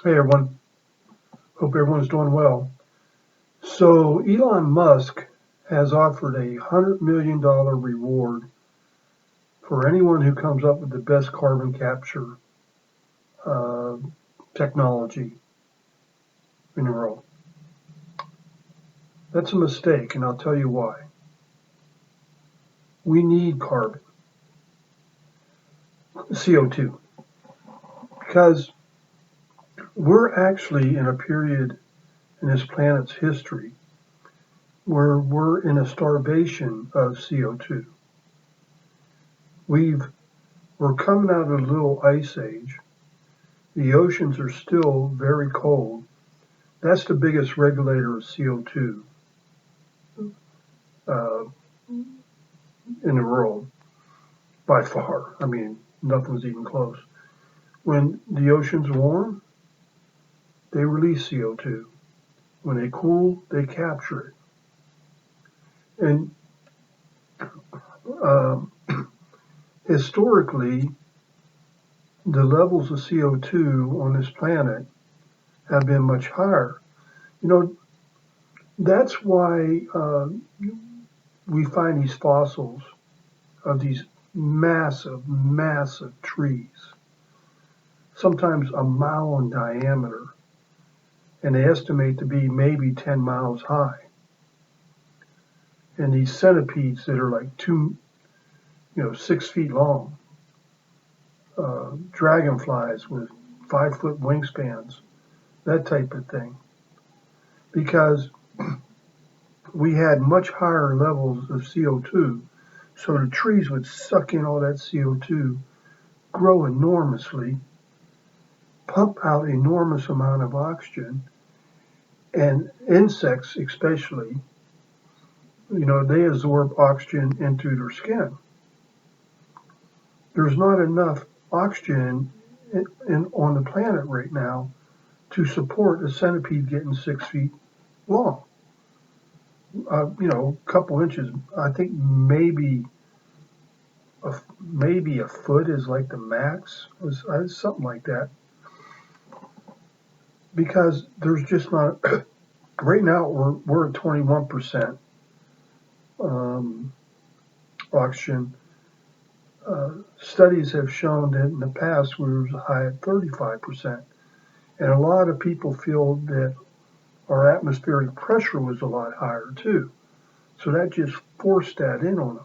Hey everyone, hope everyone's doing well. So Elon Musk has offered $100 million reward for anyone who comes up with the best carbon capture uh, technology in the world. That's a mistake, and I'll tell you why. We need carbon, CO2, because we're actually in a period in this planet's history where we're in a starvation of CO2. We've we're coming out of a little ice age. The oceans are still very cold. That's the biggest regulator of CO2 uh, in the world by far. I mean, nothing's even close. When the oceans warm, they release CO2. When they cool, they capture it. And um, historically, the levels of CO2 on this planet have been much higher. You know, that's why we find these fossils of these massive, massive trees, sometimes a mile in diameter, and they estimate to be maybe 10 miles high. And these centipedes that are like 6 feet long, dragonflies with 5 foot wingspans, that type of thing. Because we had much higher levels of CO2, so the trees would suck in all that CO2, grow enormously, pump out enormous amount of oxygen, and insects especially, they absorb oxygen into their skin. There's not enough oxygen on the planet right now to support a centipede getting 6 feet long. A couple inches. I think maybe a foot is like the max, something like that. Because there's just not. Right now we're at 21% um, oxygen. Studies have shown that in the past we were as high at 35%. And a lot of people feel that our atmospheric pressure was a lot higher too. So that just forced that in on them.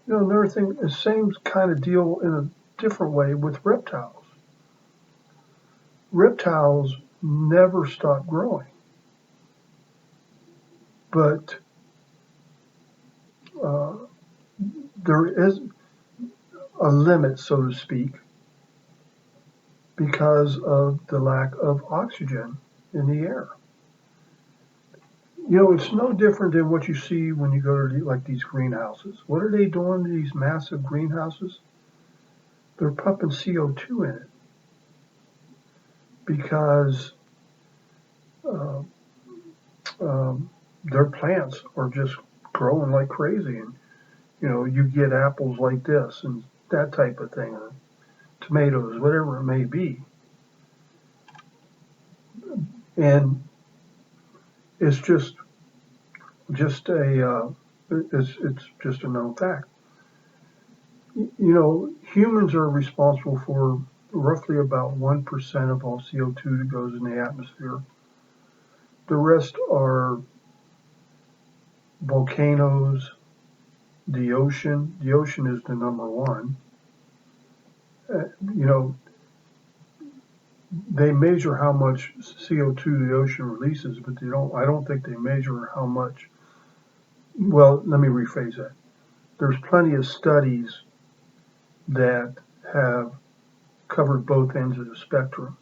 Another thing, the same kind of deal in a different way with reptiles. Reptiles never stop growing, but uh, there is a limit, so to speak, because of the lack of oxygen in the air. It's no different than what you see when you go to like these greenhouses. What are they doing to these massive greenhouses? They're pumping CO2 in it because uh, their plants are just growing like crazy. And, you get apples like this and that type of thing, or tomatoes, whatever it may be. And it's just it's just a known fact. Humans are responsible for roughly about 1% of all CO2 that goes in the atmosphere. The rest are volcanoes, the ocean. The ocean is the number one. You know, they measure how much CO2 the ocean releases, but they don't. I don't think they measure how much. Well, let me rephrase that. There's plenty of studies that have covered both ends of the spectrum.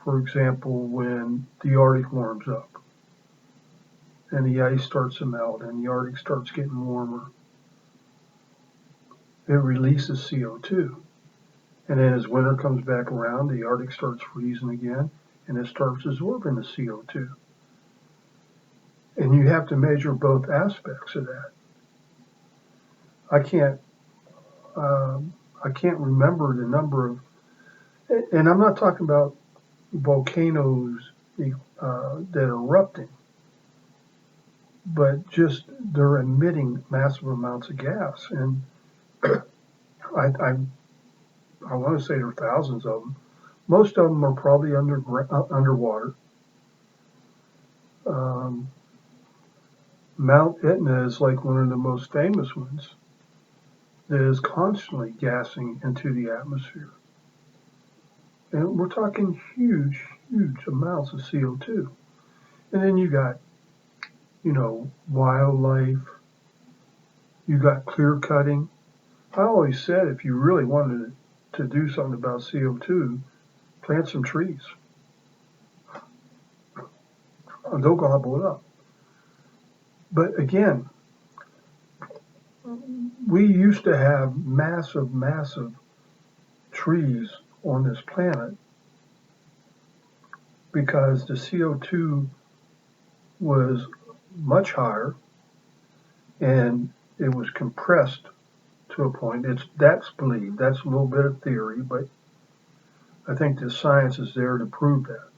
For example, when the Arctic warms up and the ice starts to melt and the Arctic starts getting warmer, it releases CO2. And then as winter comes back around, the Arctic starts freezing again and it starts absorbing the CO2. And you have to measure both aspects of that. I can't um, I can't remember the number of, and I'm not talking about volcanoes that are erupting, but just they're emitting massive amounts of gas. And I want to say there are thousands of them. Most of them are probably underwater. Um, Mount Etna is like one of the most famous ones that is constantly gassing into the atmosphere. And we're talking huge, huge amounts of CO2. And then you got, wildlife, you got clear cutting. I always said if you really wanted to do something about CO2, plant some trees. They'll gobble it up. But again, we used to have massive, massive trees on this planet because the CO2 was much higher and it was compressed to a point. That's believed. That's a little bit of theory, but I think the science is there to prove that.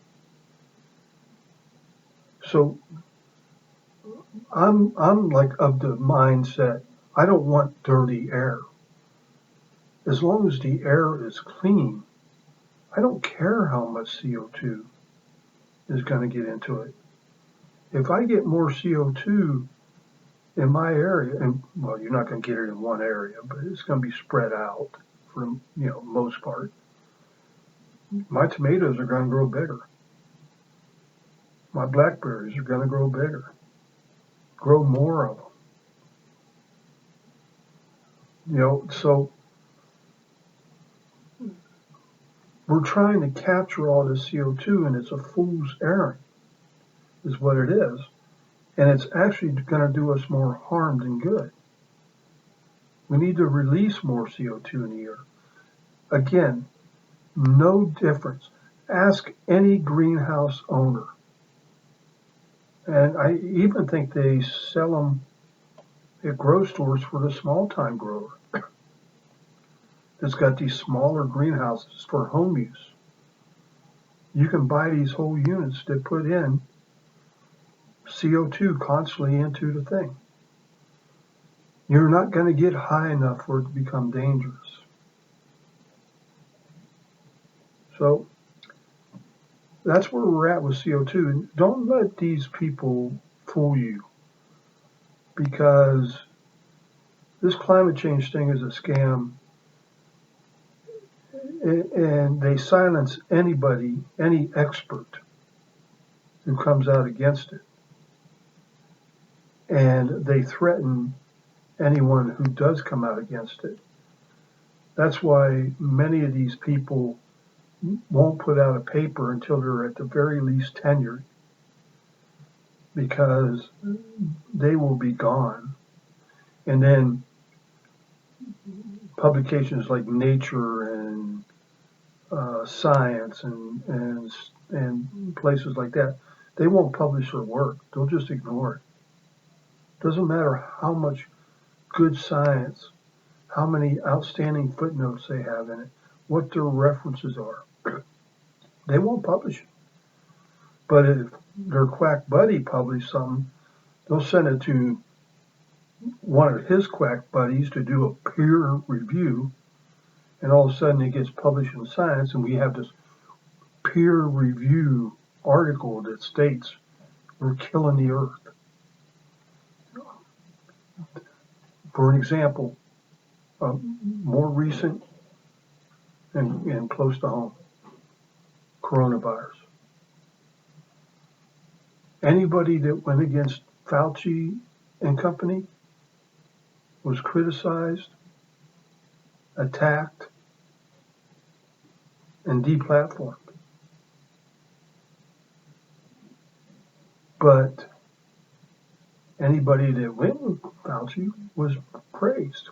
So I'm like of the mindset, I don't want dirty air. As long as the air is clean, I don't care how much CO2 is going to get into it. If I get more CO2 in my area, and well, you're not going to get it in one area, but it's going to be spread out for most part. My tomatoes are going to grow bigger. My blackberries are going to grow bigger. Grow more of them. So we're trying to capture all this CO2, and it's a fool's errand, is what it is. And it's actually going to do us more harm than good. We need to release more CO2 in the air. Again, no difference. Ask any greenhouse owner. And I even think they sell them at grocery stores for the small-time grower that's got these smaller greenhouses for home use. You can buy these whole units that put in CO2 constantly into the thing. You're not going to get high enough for it to become dangerous. So that's where we're at with CO2. And don't let these people fool you, because this climate change thing is a scam, and they silence anybody, any expert who comes out against it. And they threaten anyone who does come out against it. That's why many of these people won't put out a paper until they're at the very least tenured, because they will be gone. And then publications like Nature and Science and places like that, they won't publish their work. They'll just ignore it. Doesn't matter how much good science, how many outstanding footnotes they have in it, what their references are. They won't publish it. But if their quack buddy published something, they'll send it to one of his quack buddies to do a peer review, and all of a sudden it gets published in Science, and we have this peer review article that states we're killing the earth. For an example, more recent and close to home, coronavirus. Anybody that went against Fauci and company was criticized, attacked, and deplatformed. But anybody that went with Fauci was praised.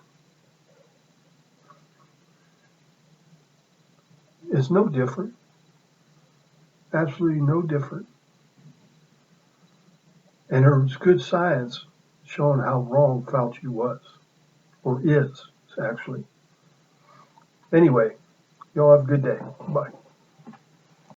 It's no different. Absolutely no different. And there's good science showing how wrong Fauci was, or is, actually. Anyway, y'all have a good day. Bye.